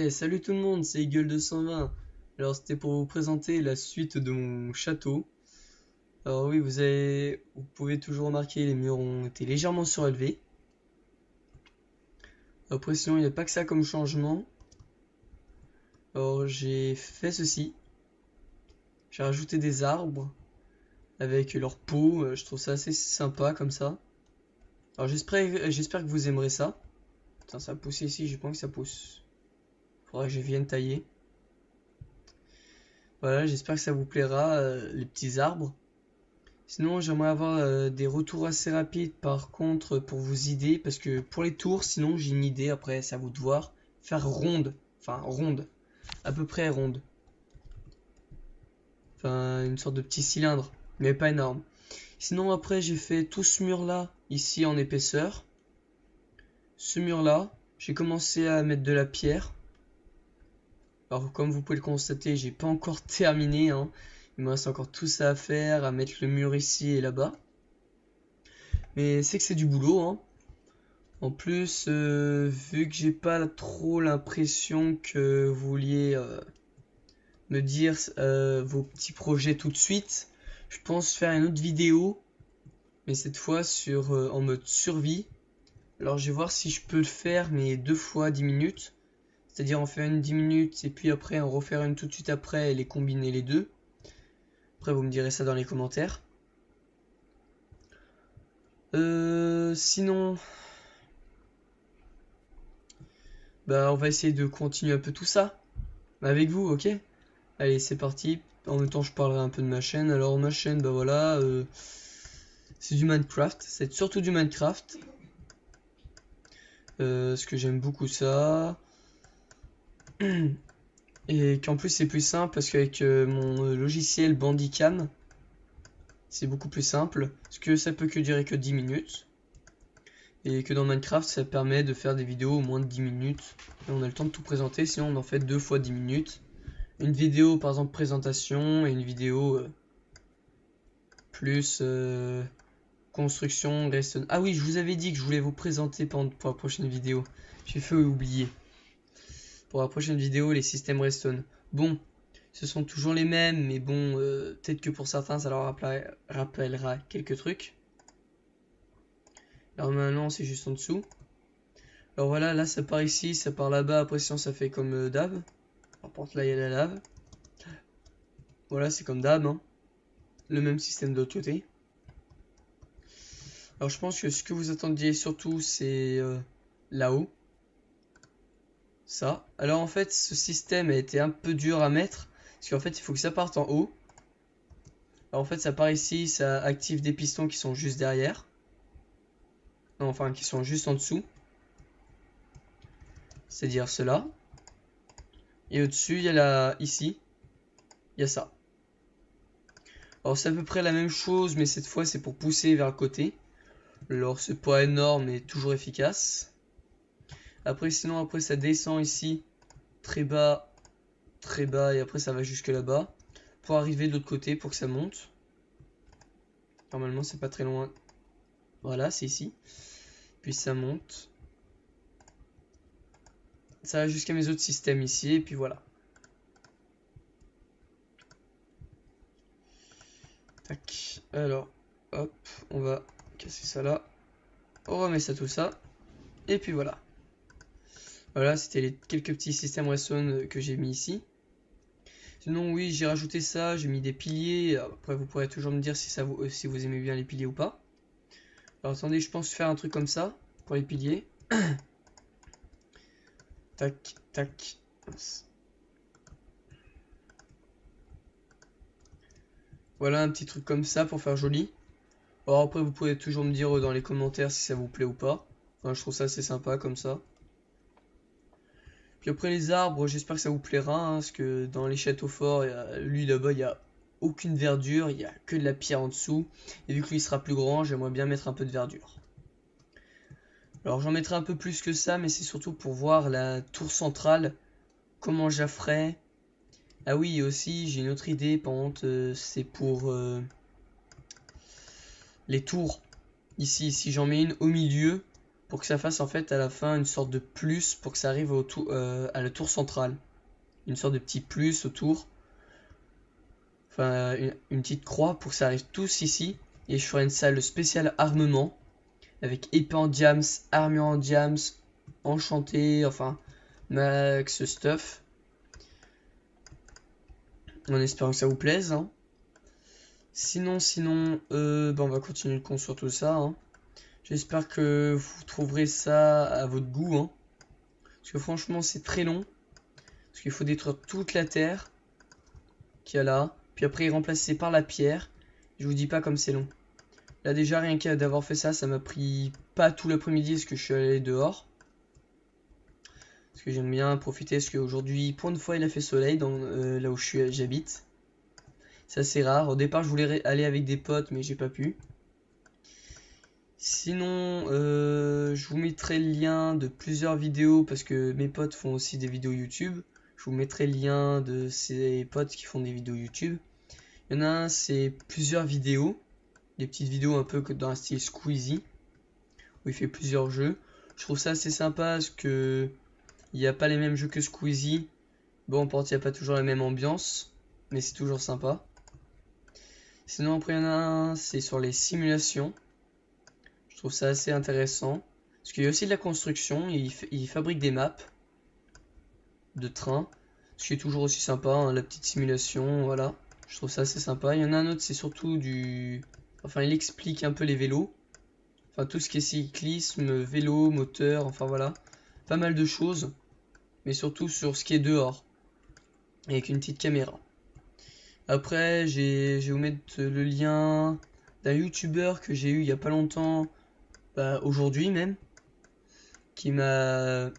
Ouais, salut tout le monde, c'est Eagle 220. Alors c'était pour vous présenter la suite de mon château. Alors oui, vous pouvez toujours remarquer, les murs ont été légèrement surélevés. Après sinon, il n'y a pas que ça comme changement. Alors j'ai fait ceci. J'ai rajouté des arbres avec leur peau. Je trouve ça assez sympa comme ça. Alors j'espère que vous aimerez ça. Putain, ça a poussé ici, j'ai pas envie que ça pousse. Faudra que je vienne tailler. Voilà, j'espère que ça vous plaira, les petits arbres. Sinon, j'aimerais avoir des retours assez rapides par contre pour vos idées, parce que pour les tours, sinon j'ai une idée, après c'est à vous de voir. Faire ronde, enfin ronde, à peu près ronde. Enfin, une sorte de petit cylindre, mais pas énorme. Sinon après j'ai fait tout ce mur là, ici en épaisseur. Ce mur là, j'ai commencé à mettre de la pierre. Alors comme vous pouvez le constater, j'ai pas encore terminé, hein. Il me reste encore tout ça à faire, à mettre le mur ici et là-bas. Mais c'est que c'est du boulot, hein. En plus, vu que j'ai pas trop l'impression que vous vouliez me dire vos petits projets tout de suite, je pense faire une autre vidéo, mais cette fois sur en mode survie. Alors je vais voir si je peux le faire, mais 2 fois 10 minutes. C'est-à-dire en faire une 10 minutes et puis après en refaire une tout de suite après et les combiner les deux. Après vous me direz ça dans les commentaires. Sinon, bah on va essayer de continuer un peu tout ça avec vous, ok? Allez, c'est parti. En même temps, je parlerai un peu de ma chaîne. Alors, ma chaîne, bah voilà, c'est du Minecraft. C'est surtout du Minecraft. Parce que j'aime beaucoup ça. Et qu'en plus, c'est plus simple parce qu'avec mon logiciel Bandicam, c'est beaucoup plus simple. Parce que ça peut que durer que 10 minutes. Et que dans Minecraft, ça permet de faire des vidéos au moins de 10 minutes. Et on a le temps de tout présenter, sinon on en fait 2 fois 10 minutes. Une vidéo, par exemple, présentation et une vidéo plus construction redstone. Ah oui, je vous avais dit que je voulais vous présenter pour la prochaine vidéo. J'ai fait oublier. Pour la prochaine vidéo, les systèmes redstone. Bon, ce sont toujours les mêmes, mais bon, peut-être que pour certains, ça leur rappellera quelques trucs. Alors maintenant, c'est juste en dessous. Alors voilà, là, ça part ici, ça part là-bas. Après, sinon, ça fait comme d'hab. Par contre, là, il y a la lave. Voilà, c'est comme d'hab, hein. Le même système de l'autre côté. Alors je pense que ce que vous attendiez surtout c'est là-haut. Ça. Alors en fait ce système a été un peu dur à mettre. Parce qu'en fait il faut que ça parte en haut. Alors en fait ça part ici, ça active des pistons qui sont juste derrière. Non, enfin qui sont juste en dessous. C'est-à-dire cela. Et au-dessus il y a ici. Il y a ça. Alors c'est à peu près la même chose mais cette fois c'est pour pousser vers le côté. Alors c'est pas énorme mais toujours efficace. Après sinon après ça descend ici très bas et après ça va jusque là-bas pour arriver de l'autre côté pour que ça monte. Normalement c'est pas très loin. Voilà, c'est ici. Puis ça monte. Ça va jusqu'à mes autres systèmes ici et puis voilà. Tac. Alors, hop, on va casser ça là. On remet ça tout ça. Et puis voilà. Voilà, c'était les quelques petits systèmes redstone que j'ai mis ici. Sinon oui, j'ai rajouté ça, j'ai mis des piliers. Après vous pourrez toujours me dire si si vous aimez bien les piliers ou pas. Alors attendez, je pense faire un truc comme ça pour les piliers. Tac, tac. Voilà un petit truc comme ça pour faire joli. Alors après vous pouvez toujours me dire dans les commentaires si ça vous plaît ou pas. Enfin, je trouve ça assez sympa comme ça. Puis après les arbres, j'espère que ça vous plaira, hein, parce que dans les châteaux forts, lui là-bas, il n'y a aucune verdure, il n'y a que de la pierre en dessous. Et vu que lui sera plus grand, j'aimerais bien mettre un peu de verdure. Alors j'en mettrai un peu plus que ça, mais c'est surtout pour voir la tour centrale, comment je la ferai. Ah oui, et aussi j'ai une autre idée, par contre, c'est pour les tours. Ici, si j'en mets une au milieu, pour que ça fasse en fait à la fin une sorte de plus pour que ça arrive à la tour centrale. Une sorte de petit plus autour. Enfin, une petite croix pour que ça arrive tous ici. Et je ferai une salle spéciale armement. Avec épée en diams, armure en diams, enchanté, enfin, max stuff. En espérant que ça vous plaise. Hein. Sinon, on va continuer de construire tout ça. Hein. J'espère que vous trouverez ça à votre goût. Hein. Parce que franchement, c'est très long. Parce qu'il faut détruire toute la terre qu'il y a là. Puis après, remplacer par la pierre. Je vous dis pas comme c'est long. Là, déjà, rien qu'à d'avoir fait ça, ça m'a pris pas tout l'après-midi parce que je suis allé dehors. Parce que j'aime bien profiter. Parce qu'aujourd'hui, pour une fois, il a fait soleil là où j'habite. C'est assez rare. Au départ, je voulais aller avec des potes, mais j'ai pas pu. Sinon, je vous mettrai le lien de plusieurs vidéos parce que mes potes font aussi des vidéos YouTube. Je vous mettrai le lien de ces potes qui font des vidéos YouTube. Il y en a un, c'est plusieurs vidéos. Des petites vidéos un peu dans un style Squeezie. Où il fait plusieurs jeux. Je trouve ça assez sympa parce que il n'y a pas les mêmes jeux que Squeezie. Bon, par contre, il n'y a pas toujours la même ambiance. Mais c'est toujours sympa. Sinon, après, il y en a un, c'est sur les simulations. Je trouve ça assez intéressant. Parce qu'il y a aussi de la construction. Il fabrique des maps de train. Ce qui est toujours aussi sympa. Hein, la petite simulation, voilà. Je trouve ça assez sympa. Il y en a un autre, c'est surtout du... Enfin, il explique un peu les vélos. Enfin, tout ce qui est cyclisme, vélo, moteur, enfin voilà. Pas mal de choses. Mais surtout sur ce qui est dehors. Avec une petite caméra. Après, je vais vous mettre le lien d'un youtubeur que j'ai eu il y a pas longtemps. Aujourd'hui même. M'a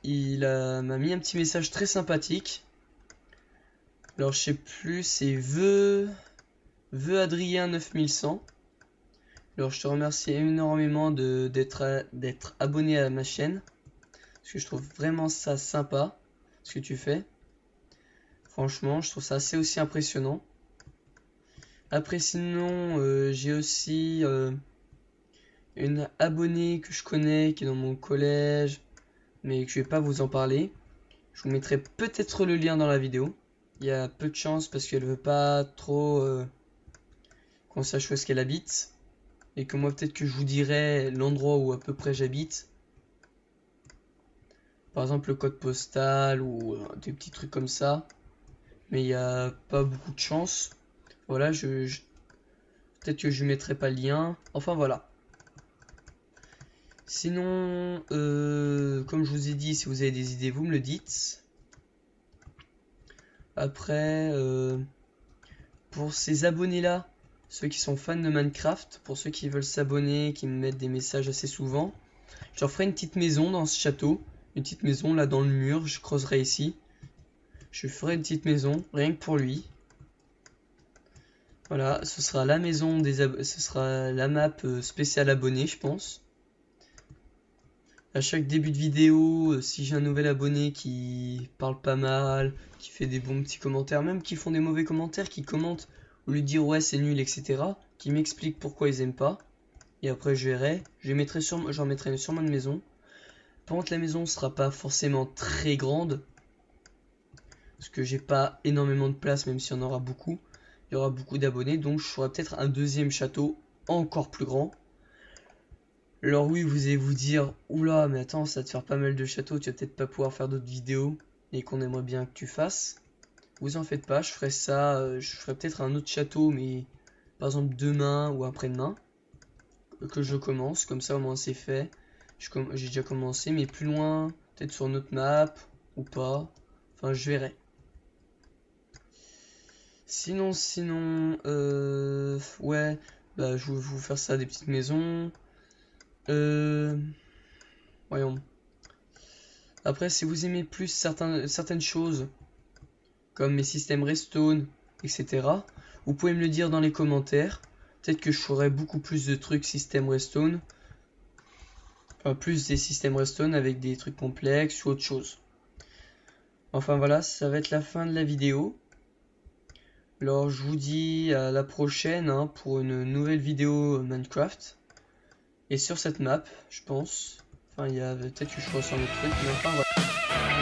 mis un petit message très sympathique. Alors, je sais plus, c'est Adrien 9100. Alors, je te remercie énormément d'être abonné à ma chaîne. Parce que je trouve vraiment ça sympa, ce que tu fais. Franchement, je trouve ça assez aussi impressionnant. Après, sinon, j'ai aussi une abonnée que je connais, qui est dans mon collège, mais que je vais pas vous en parler. Je vous mettrai peut-être le lien dans la vidéo. Il y a peu de chance parce qu'elle veut pas trop qu'on sache où est-ce qu'elle habite. Et que moi peut-être que je vous dirai l'endroit où à peu près j'habite. Par exemple le code postal ou des petits trucs comme ça. Mais il n'y a pas beaucoup de chance. Voilà, peut-être que je ne mettrai pas le lien. Enfin voilà. Sinon, comme je vous ai dit, si vous avez des idées, vous me le dites. Après, pour ces abonnés-là, ceux qui sont fans de Minecraft, pour ceux qui veulent s'abonner, qui me mettent des messages assez souvent, je leur ferai une petite maison dans ce château. Une petite maison là dans le mur, je creuserai ici. Je ferai une petite maison, rien que pour lui. Voilà, ce sera la maison ce sera la map spéciale abonné, je pense. À chaque début de vidéo, si j'ai un nouvel abonné qui parle pas mal, qui fait des bons petits commentaires, même qui font des mauvais commentaires, qui commentent au lieu de dire ouais c'est nul, etc., qui m'expliquent pourquoi ils aiment pas, et après je verrai, j'en mettrai sûrement une maison. Par contre la maison sera pas forcément très grande, parce que j'ai pas énormément de place, même s'il y en aura beaucoup, il y aura beaucoup d'abonnés, donc je ferai peut-être un deuxième château encore plus grand. Alors oui, vous allez vous dire, oula, mais attends, ça va te faire pas mal de châteaux, tu vas peut-être pas pouvoir faire d'autres vidéos et qu'on aimerait bien que tu fasses. Vous en faites pas, je ferai ça, je ferai peut-être un autre château, mais par exemple demain ou après-demain, que je commence, comme ça au moins c'est fait. J'ai déjà commencé, mais plus loin, peut-être sur une autre map ou pas, enfin je verrai. Sinon, ouais, je vais vous faire ça, des petites maisons. Voyons. Après, si vous aimez plus certaines choses, comme mes systèmes Redstone, etc., vous pouvez me le dire dans les commentaires. Peut-être que je ferai beaucoup plus de trucs système Redstone. Enfin, plus des systèmes Redstone avec des trucs complexes ou autre chose. Enfin voilà, ça va être la fin de la vidéo. Alors, je vous dis à la prochaine pour une nouvelle vidéo Minecraft. Et sur cette map, je pense, enfin il y a peut-être que je ressens le truc, mais enfin voilà.